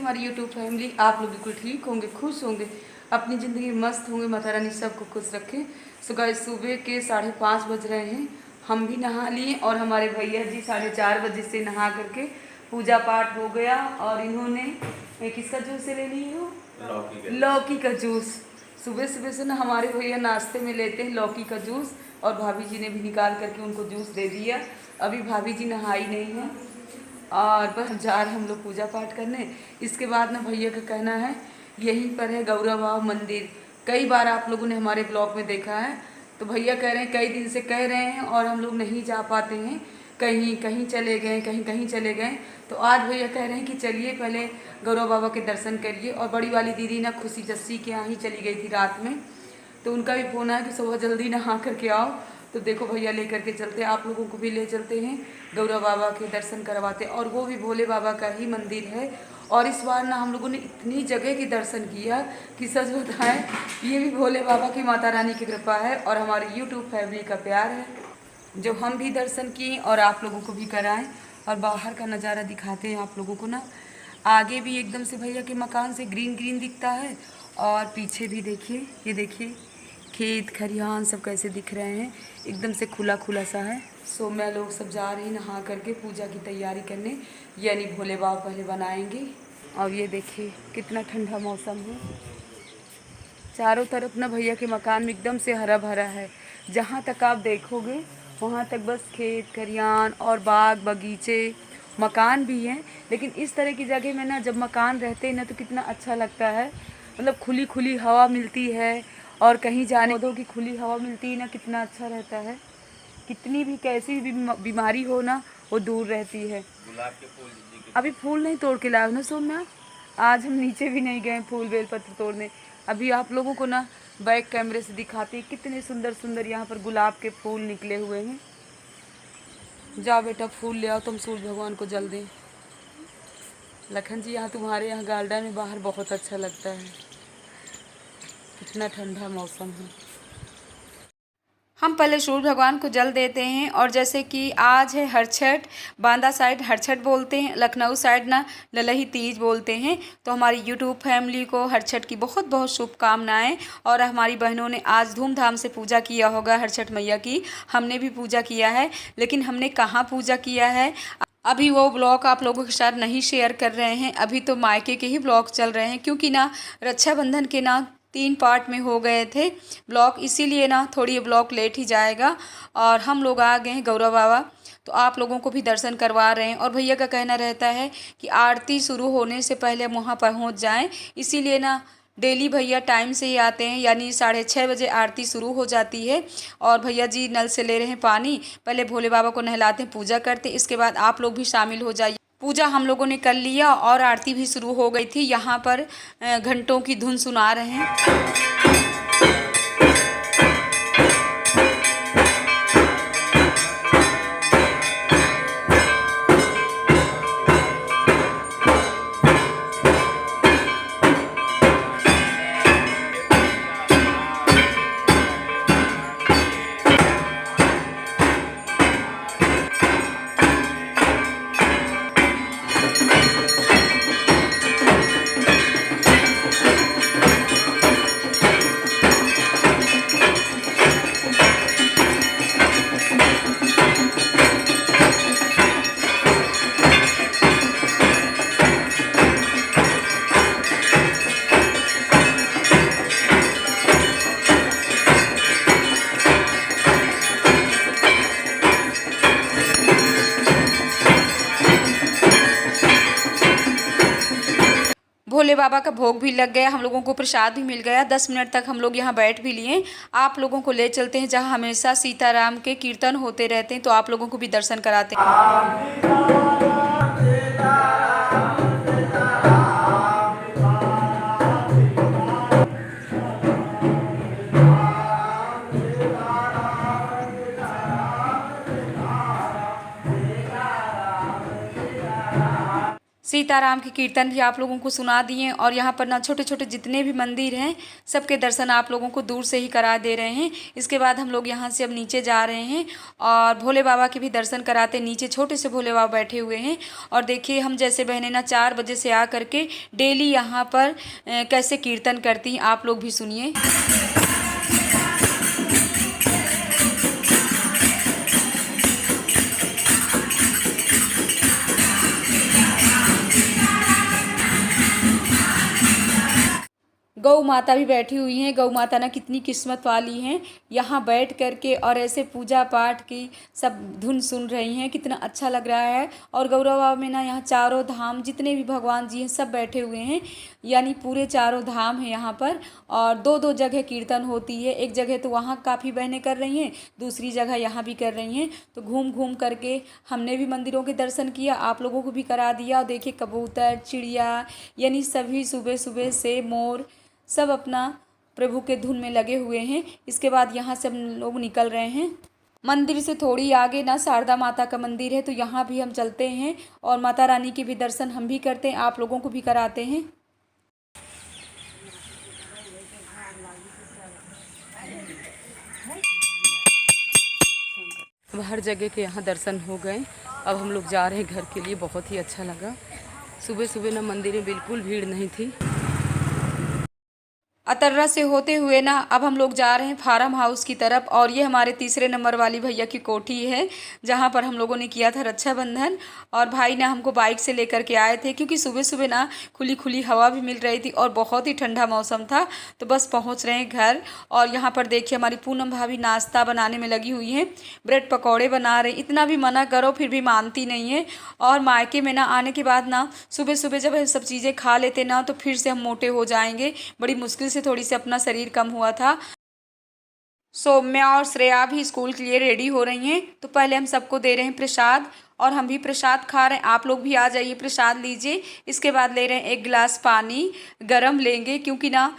हमारी YouTube family. आप लोग बिल्कुल ठीक होंगे, खुश होंगे, अपनी ज़िंदगी में मस्त होंगे। माता रानी सबको खुश रखें। सो गाइस, सुबह के 5:30 बज रहे हैं। हम भी नहा लिए और हमारे भैया जी 4:30 बजे से नहा करके पूजा पाठ हो गया। और इन्होंने किसका जूस ले ली हो? लौकी का जूस। सुबह सुबह से ना हमारे भैया नाश्ते में लेते हैं लौकी का जूस, और भाभी जी ने भी निकाल करके उनको जूस दे दिया। अभी भाभी जी नहाई नहीं है और बस जा रहे हम लोग पूजा पाठ करने। इसके बाद ना भैया का कहना है यहीं पर है गौरा बाबा मंदिर। कई बार आप लोगों ने हमारे ब्लॉग में देखा है। तो भैया कह रहे हैं, कई दिन से कह रहे हैं और हम लोग नहीं जा पाते हैं, कहीं कहीं चले गए, कहीं कहीं चले गए। तो आज भैया कह रहे हैं कि चलिए पहले गौरव बाबा के दर्शन करिए। और बड़ी वाली दीदी ना खुशी जस्सी के यहाँ ही चली गई थी रात में, तो उनका भी फ़ोन आया कि सुबह जल्दी नहा करके आओ। तो देखो भैया ले करके चलते, आप लोगों को भी ले चलते हैं, गौरव बाबा के दर्शन करवाते। और वो भी भोले बाबा का ही मंदिर है। और इस बार ना हम लोगों ने इतनी जगह की दर्शन किया कि सच बताएं, ये भी भोले बाबा की माता रानी की कृपा है और हमारी यूट्यूब फैमिली का प्यार है, जो हम भी दर्शन किए और आप लोगों को भी कराएं। और बाहर का नज़ारा दिखाते हैं आप लोगों को ना। आगे भी एकदम से भैया के मकान से ग्रीन ग्रीन दिखता है, और पीछे भी देखिए, ये देखिए खेत खलिहान सब कैसे दिख रहे हैं, एकदम से खुला खुला सा है। सो मैं लोग सब जा रहे हैं नहा करके पूजा की तैयारी करने, यानी भोले बाबा पहले बनाएंगे। और ये देखिए कितना ठंडा मौसम है, चारों तरफ ना भैया के मकान में एकदम से हरा भरा है। जहाँ तक आप देखोगे वहाँ तक बस खेत खलिहान और बाग बगीचे, मकान भी हैं। लेकिन इस तरह की जगह में ना जब मकान रहते हैं ना तो कितना अच्छा लगता है। मतलब खुली खुली हवा मिलती है, और कहीं जाने पौधों की खुली हवा मिलती है ना, कितना अच्छा रहता है। कितनी भी कैसी भी बीमारी हो ना, वो दूर रहती है। गुलाब के फूल अभी फूल नहीं तोड़ के लाओ ना सोमना, आज हम नीचे भी नहीं गए फूल बेलपत्र तोड़ने। अभी आप लोगों को ना बैक कैमरे से दिखाते हैं कितने सुंदर सुंदर यहाँ पर गुलाब के फूल निकले हुए हैं। जाओ बेटा फूल ले आओ, तुम सूर्य भगवान को जल दें। लखन जी यहाँ तुम्हारे यहाँ गार्डन में बाहर बहुत अच्छा लगता है, कितना ठंडा मौसम है। हम पहले सूर्य भगवान को जल देते हैं। और जैसे कि आज है हरछठ, बांदा साइड हरछठ बोलते हैं, लखनऊ साइड ना ललही तीज बोलते हैं। तो हमारी यूट्यूब फैमिली को हरछठ की बहुत बहुत शुभकामनाएं। और हमारी बहनों ने आज धूमधाम से पूजा किया होगा हरछठ मैया की। हमने भी पूजा किया है, लेकिन हमने कहाँ पूजा किया है अभी वो ब्लॉग आप लोगों के साथ नहीं शेयर कर रहे हैं। अभी तो मायके के ही ब्लॉग चल रहे हैं, क्योंकि ना रक्षाबंधन के ना 3 पार्ट में हो गए थे ब्लॉग, इसीलिए ना थोड़ी ये ब्लॉग लेट ही जाएगा। और हम लोग आ गए हैं गौरव बाबा, तो आप लोगों को भी दर्शन करवा रहे हैं। और भैया का कहना रहता है कि आरती शुरू होने से पहले हम वहाँ पहुँच जाएं, इसीलिए ना डेली भैया टाइम से ही आते हैं, यानी 6:30 बजे आरती शुरू हो जाती है। और भैया जी नल से ले रहे हैं पानी, पहले भोले बाबा को नहलाते हैं, पूजा करते हैं, इसके बाद आप लोग भी शामिल हो जाइए। पूजा हम लोगों ने कर लिया और आरती भी शुरू हो गई थी। यहाँ पर घंटों की धुन सुना रहे हैं। भोले बाबा का भोग भी लग गया, हम लोगों को प्रसाद भी मिल गया। 10 मिनट तक हम लोग यहाँ बैठ भी लिए। आप लोगों को ले चलते हैं जहाँ हमेशा सीताराम के कीर्तन होते रहते हैं, तो आप लोगों को भी दर्शन कराते हैं। सीताराम के कीर्तन भी आप लोगों को सुना दिए और यहाँ पर ना छोटे छोटे जितने भी मंदिर हैं सबके दर्शन आप लोगों को दूर से ही करा दे रहे हैं। इसके बाद हम लोग यहाँ से अब नीचे जा रहे हैं और भोले बाबा के भी दर्शन कराते। नीचे छोटे से भोले बाबा बैठे हुए हैं और देखिए हम जैसे बहनें ना 4 बजे से आ करके डेली यहाँ पर कैसे कीर्तन करती हैं, आप लोग भी सुनिए। गौ माता भी बैठी हुई हैं। गौ माता ना कितनी किस्मत वाली हैं, यहाँ बैठ करके और ऐसे पूजा पाठ की सब धुन सुन रही हैं, कितना अच्छा लग रहा है। और गौरवा में ना यहाँ चारों धाम जितने भी भगवान जी हैं सब बैठे हुए हैं, यानी पूरे चारों धाम हैं यहाँ पर। और 2-2 जगह कीर्तन होती है, एक जगह तो वहाँ काफ़ी बहनें कर रही हैं, दूसरी जगह यहाँ भी कर रही हैं। तो घूम घूम करके हमने भी मंदिरों के दर्शन किया, आप लोगों को भी करा दिया। और देखिए कबूतर, चिड़िया, यानी सभी सुबह सुबह से मोर सब अपना प्रभु के धुन में लगे हुए हैं। इसके बाद यहाँ से हम लोग निकल रहे हैं। मंदिर से थोड़ी आगे ना शारदा माता का मंदिर है, तो यहाँ भी हम चलते हैं और माता रानी के भी दर्शन हम भी करते हैं, आप लोगों को भी कराते हैं। अब हर जगह के यहाँ दर्शन हो गए। अब हम लोग जा रहे हैं घर के लिए। बहुत ही अच्छा लगा। सुबह सुबह ना मंदिर में बिल्कुल भीड़ नहीं थी। अतर्रा से होते हुए ना अब हम लोग जा रहे हैं फार्म हाउस की तरफ। और ये हमारे तीसरे नंबर वाली भैया की कोठी है जहाँ पर हम लोगों ने किया था रक्षाबंधन। और भाई ने हमको बाइक से लेकर के आए थे क्योंकि सुबह सुबह ना खुली खुली हवा भी मिल रही थी और बहुत ही ठंडा मौसम था। तो बस पहुँच रहे हैं घर। और यहाँ पर देखिए हमारी पूनम भाभी नाश्ता बनाने में लगी हुई हैं, ब्रेड पकौड़े बना रहे। इतना भी मना करो फिर भी मानती नहीं है। और मायके में ना आने के बाद ना सुबह सुबह जब सब चीज़ें खा लेते ना तो फिर से हम मोटे हो जाएंगे। बड़ी मुश्किल से थोड़ी सी अपना शरीर कम हुआ था। सौम्या और श्रेया भी स्कूल के लिए रेडी हो रही हैं। तो पहले हम सबको दे रहे हैं प्रसाद और हम भी प्रसाद खा रहे हैं। आप लोग भी आ जाइए, प्रसाद लीजिए। इसके बाद ले रहे हैं 1 गिलास पानी, गरम लेंगे क्योंकि ना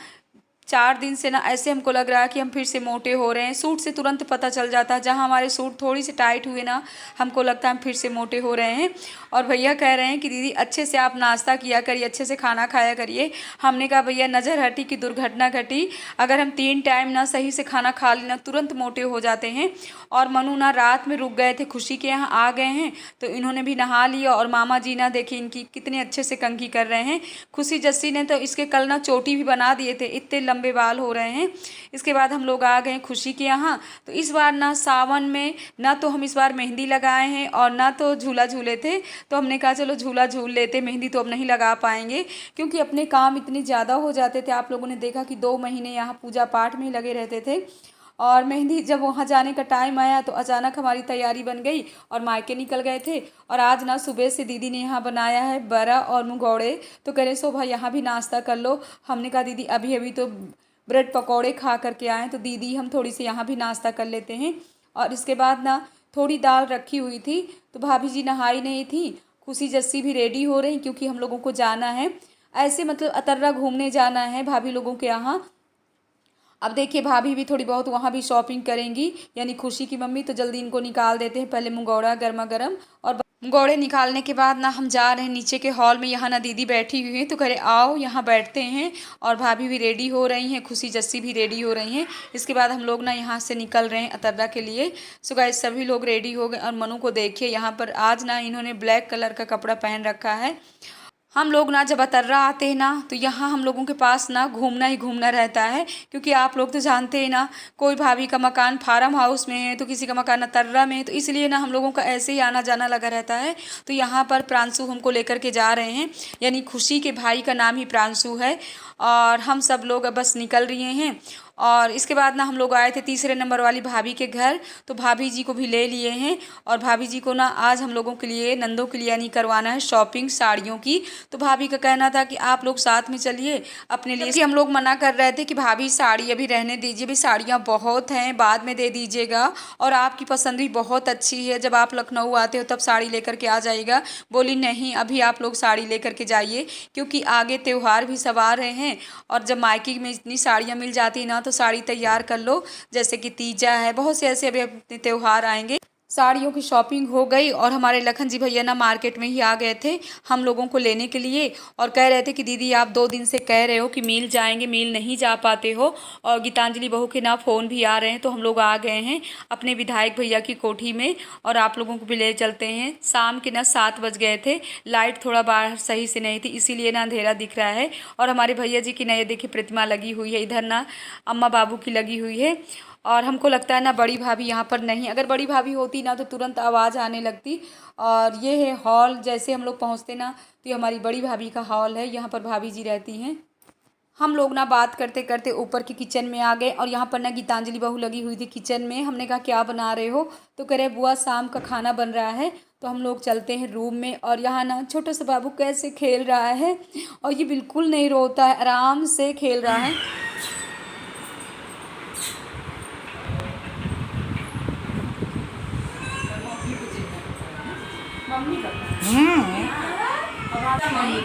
4 दिन से ना ऐसे हमको लग रहा है कि हम फिर से मोटे हो रहे हैं। सूट से तुरंत पता चल जाता है, जहाँ हमारे सूट थोड़ी सी टाइट हुए ना हमको लगता है हम फिर से मोटे हो रहे हैं। और भैया कह रहे हैं कि दीदी अच्छे से आप नाश्ता किया करिए, अच्छे से खाना खाया करिए। हमने कहा भैया नज़र हटी कि दुर्घटना घटी। अगर हम 3 टाइम ना सही से खाना खा लेना तुरंत मोटे हो जाते हैं। और मनु ना रात में रुक गए थे, खुशी के यहाँ आ गए हैं तो इन्होंने भी नहा लिया। और मामा जी ना देखिए इनकी कितने अच्छे से कंघी कर रहे हैं। खुशी जस्सी ने तो इसके कल ना चोटी भी बना दिए थे, इतने लंबे बाल हो रहे हैं। इसके बाद हम लोग आ गए खुशी के यहाँ। तो इस बार ना सावन में ना तो हम इस बार मेहंदी लगाए हैं और ना तो झूला झूले थे। तो हमने कहा चलो झूला झूल लेते, मेहंदी तो अब नहीं लगा पाएंगे क्योंकि अपने काम इतने ज़्यादा हो जाते थे। आप लोगों ने देखा कि 2 महीने यहाँ पूजा पाठ में ही लगे रहते थे। और मेहंदी जब वहाँ जाने का टाइम आया तो अचानक हमारी तैयारी बन गई और मायके निकल गए थे। और आज ना सुबह से दीदी ने यहाँ बनाया है बड़ा और मुंगौड़े। तो कह रहे शोभा यहाँ भी नाश्ता कर लो। हमने कहा दीदी अभी अभी तो ब्रेड पकौड़े खा करके आए तो दीदी हम थोड़ी सी यहाँ भी नाश्ता कर लेते हैं। और इसके बाद ना थोड़ी दाल रखी हुई थी तो भाभी जी नहाई नहीं थी। खुशी जस्सी भी रेडी हो रही क्योंकि हम लोगों को जाना है ऐसे मतलब अतर्रा घूमने जाना है भाभी लोगों के यहाँ। अब देखिए भाभी भी थोड़ी बहुत वहाँ भी शॉपिंग करेंगी, यानी खुशी की मम्मी। तो जल्दी इनको निकाल देते हैं पहले मुंगौड़ा गर्मा गर्म। और मुंगौड़े निकालने के बाद ना हम जा रहे हैं नीचे के हॉल में। यहाँ ना दीदी बैठी हुई हैं तो करे आओ यहाँ बैठते हैं। और भाभी भी रेडी हो रही हैं, खुशी जस्सी भी रेडी हो रही हैं। इसके बाद हम लोग ना यहाँ से निकल रहे हैं अतर्रा के लिए। सो गाइस सभी लोग रेडी हो गए। और मनु को देखिए यहाँ पर आज ना इन्होंने ब्लैक कलर का कपड़ा पहन रखा है। हम लोग ना जब अतर्रा आते हैं ना तो यहाँ हम लोगों के पास ना घूमना ही घूमना रहता है क्योंकि आप लोग तो जानते हैं ना कोई भाभी का मकान फार्म हाउस में है तो किसी का मकान अतर्रा में है। तो इसलिए ना हम लोगों का ऐसे ही आना जाना लगा रहता है। तो यहाँ पर प्रांशु हमको लेकर के जा रहे हैं, यानी खुशी के भाई का नाम ही प्रांशु है। और हम सब लोग अब बस निकल रहे हैं। और इसके बाद ना हम लोग आए थे तीसरे नंबर वाली भाभी के घर। तो भाभी जी को भी ले लिए हैं। और भाभी जी को ना आज हम लोगों के लिए नंदों के लिए यानी करवाना है शॉपिंग साड़ियों की। तो भाभी का कहना था कि आप लोग साथ में चलिए अपने लिए। हम लोग मना कर रहे थे कि भाभी साड़ी अभी रहने दीजिए, भी साड़ियाँ बहुत हैं, बाद में दे दीजिएगा। और आपकी पसंद भी बहुत अच्छी है, जब आप लखनऊ आते हो तब साड़ी लेकर के आ जाइएगा। बोली नहीं अभी आप लोग साड़ी लेकर के जाइए क्योंकि आगे त्यौहार भी सब आ रहे हैं। और जब मायके में इतनी साड़ियाँ मिल जाती ना तो साड़ी तैयार कर लो, जैसे कि तीजा है, बहुत से ऐसे अभी अपने त्यौहार आएंगे। साड़ियों की शॉपिंग हो गई और हमारे लखन जी भैया ना मार्केट में ही आ गए थे हम लोगों को लेने के लिए और कह रहे थे कि दीदी आप 2 दिन से कह रहे हो कि मील जाएंगे, मील नहीं जा पाते हो। और गीतांजलि बहू के ना फ़ोन भी आ रहे हैं तो हम लोग आ गए हैं अपने विधायक भैया की कोठी में और आप लोगों को भी ले चलते हैं। शाम के ना 7 बज गए थे, लाइट थोड़ा बाहर सही से नहीं थी इसीलिए ना अंधेरा दिख रहा है। और हमारे भैया जी की ना ये देखिए प्रतिमा लगी हुई है, इधर ना अम्मा बाबू की लगी हुई है। और हमको लगता है ना बड़ी भाभी यहाँ पर नहीं, अगर बड़ी भाभी होती ना तो तुरंत आवाज़ आने लगती। और ये है हॉल, जैसे हम लोग पहुँचते ना तो ये हमारी बड़ी भाभी का हॉल है, यहाँ पर भाभी जी रहती हैं। हम लोग ना बात करते करते ऊपर की किचन में आ गए और यहाँ पर ना गीतांजलि बहू लगी हुई थी किचन में। हमने कहा क्या बना रहे हो, तो कह रहे बुआ शाम का खाना बन रहा है। तो हम लोग चलते हैं रूम में और यहाँ ना छोटा सा बाबू कैसे खेल रहा है और ये बिल्कुल नहीं रोता है, आराम से खेल रहा है। मम्मी का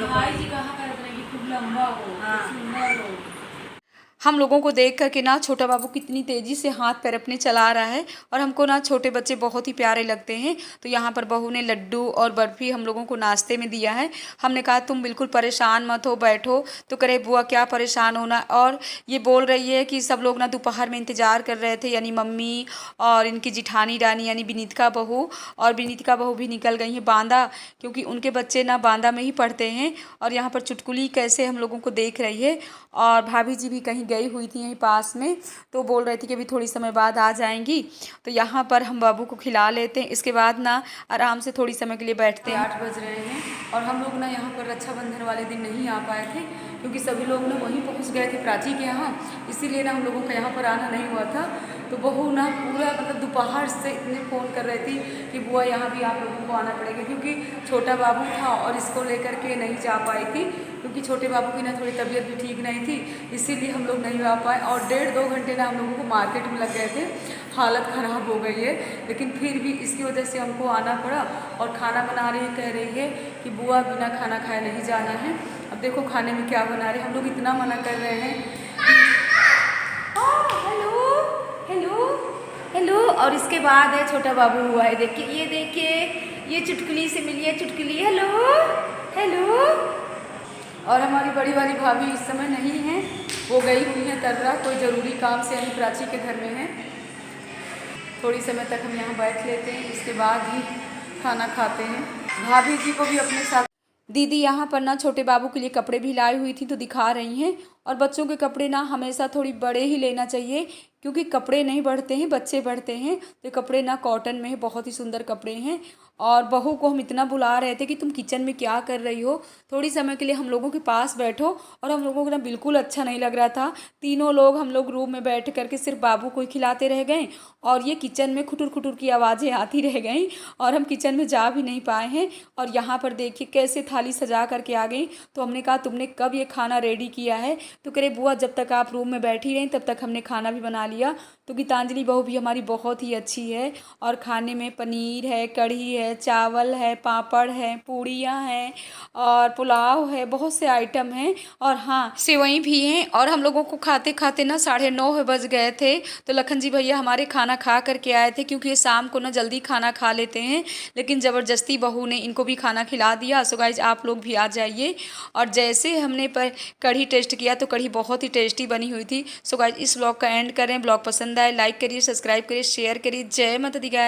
भाई जी कहाँ कर रहे हैं, खूब लंबा हो, सुंदर हो। हम लोगों को देख कर के ना छोटा बाबू कितनी तेज़ी से हाथ पैर अपने चला रहा है और हमको ना छोटे बच्चे बहुत ही प्यारे लगते हैं। तो यहाँ पर बहू ने लड्डू और बर्फ़ी हम लोगों को नाश्ते में दिया है। हमने कहा तुम बिल्कुल परेशान मत हो, बैठो। तो करे बुआ क्या परेशान होना। और ये बोल रही है कि सब लोग ना दोपहर में इंतज़ार कर रहे थे, यानी मम्मी और इनकी जिठानी रानी यानी विनीतिका बहू। और विनीतिका बहू भी निकल गई हैं बांदा, क्योंकि उनके बच्चे ना बांदा में ही पढ़ते हैं। और यहाँ पर चुटकुली कैसे हम लोगों को देख रही है। और भाभी जी भी कहीं गई हुई थी यहीं पास में, तो बोल रही थी कि अभी थोड़ी समय बाद आ जाएंगी। तो यहाँ पर हम बाबू को खिला लेते हैं, इसके बाद ना आराम से थोड़ी समय के लिए बैठते हैं। 8 बज रहे हैं और हम लोग ना यहाँ पर रक्षाबंधन वाले दिन नहीं आ पाए थे क्योंकि सभी लोग ना वहीं पहुँच गए थे प्राची के यहाँ, इसीलिए ना हम लोगों का यहाँ पर आना नहीं हुआ था। तो बहू ना पूरा मतलब दोपहर से इतने फ़ोन कर रही थी कि बुआ यहाँ भी आप लोगों को आना पड़ेगा, क्योंकि छोटा बाबू था और इसको लेकर के नहीं जा पाई थी क्योंकि छोटे बाबू की ना थोड़ी तबीयत भी ठीक नहीं थी, इसीलिए हम लोग नहीं आ पाए। और 1.5-2 घंटे ना हम लोगों को मार्केट में लग गए थे, हालत ख़राब हो गई है। लेकिन फिर भी इसकी वजह से हमको आना पड़ा। और खाना बना रही कह रही है कि बुआ बिना खाना खाए नहीं जाना है। अब देखो खाने में क्या बना रहे, हम लोग इतना मना कर रहे हैं। Hello hello hello. और इसके बाद है छोटा बाबू हुआ है, देखिए ये चुटकुली से मिली है, चुटकुली हेलो हेलो। और हमारी बड़ी वाली भाभी इस समय नहीं है, वो गई हुई है तर्रा, कोई ज़रूरी काम से यानी प्राची के घर में है। थोड़ी समय तक हम यहाँ बैठ लेते हैं, इसके बाद ही खाना खाते हैं। भाभी जी को भी अपने साथ दीदी यहाँ पर ना छोटे बाबू के लिए कपड़े भी लाई हुई थी तो दिखा रही हैं। और बच्चों के कपड़े ना हमेशा थोड़ी बड़े ही लेना चाहिए, क्योंकि कपड़े नहीं बढ़ते हैं, बच्चे बढ़ते हैं। तो कपड़े ना कॉटन में है, बहुत ही सुंदर कपड़े हैं। और बहू को हम इतना बुला रहे थे कि तुम किचन में क्या कर रही हो, थोड़ी समय के लिए हम लोगों के पास बैठो। और हम लोगों को ना बिल्कुल अच्छा नहीं लग रहा था, तीनों लोग हम लोग रूम में बैठ करके सिर्फ बाबू को ही खिलाते रह गए और ये किचन में खुटुर खुटुर की आवाज़ें आती रह गईं और हम किचन में जा भी नहीं पाए हैं। और यहाँ पर देखिए कैसे थाली सजा करके आ गई। तो हमने कहा तुमने कब ये खाना रेडी किया है, तो करे बुआ जब तक आप रूम में बैठी रहीं तब तक हमने खाना भी बना लिया। तो गीतांजलि बहू भी हमारी बहुत ही अच्छी है और खाने में पनीर है, कढ़ी है, चावल है, पापड़ है, पूड़ियाँ हैं और पुलाव है, बहुत से आइटम हैं। और हाँ सेवई भी हैं। और हम लोगों को खाते खाते ना 9:30 बज गए थे। तो लखन जी भैया हमारे खाना खा करके आए थे, क्योंकि ये शाम को ना जल्दी खाना खा लेते हैं, लेकिन ज़बरदस्ती बहू ने इनको भी खाना खिला दिया। सो गाइस आप लोग भी आ जाइए। और जैसे हमने पर कढ़ी टेस्ट किया तो कढ़ी बहुत ही टेस्टी बनी हुई थी। सो गाइस इस ब्लॉग का एंड करें, ब्लॉग पसंद आए लाइक करिए, सब्सक्राइब करिए, शेयर करिए। जय माता दी गाइस।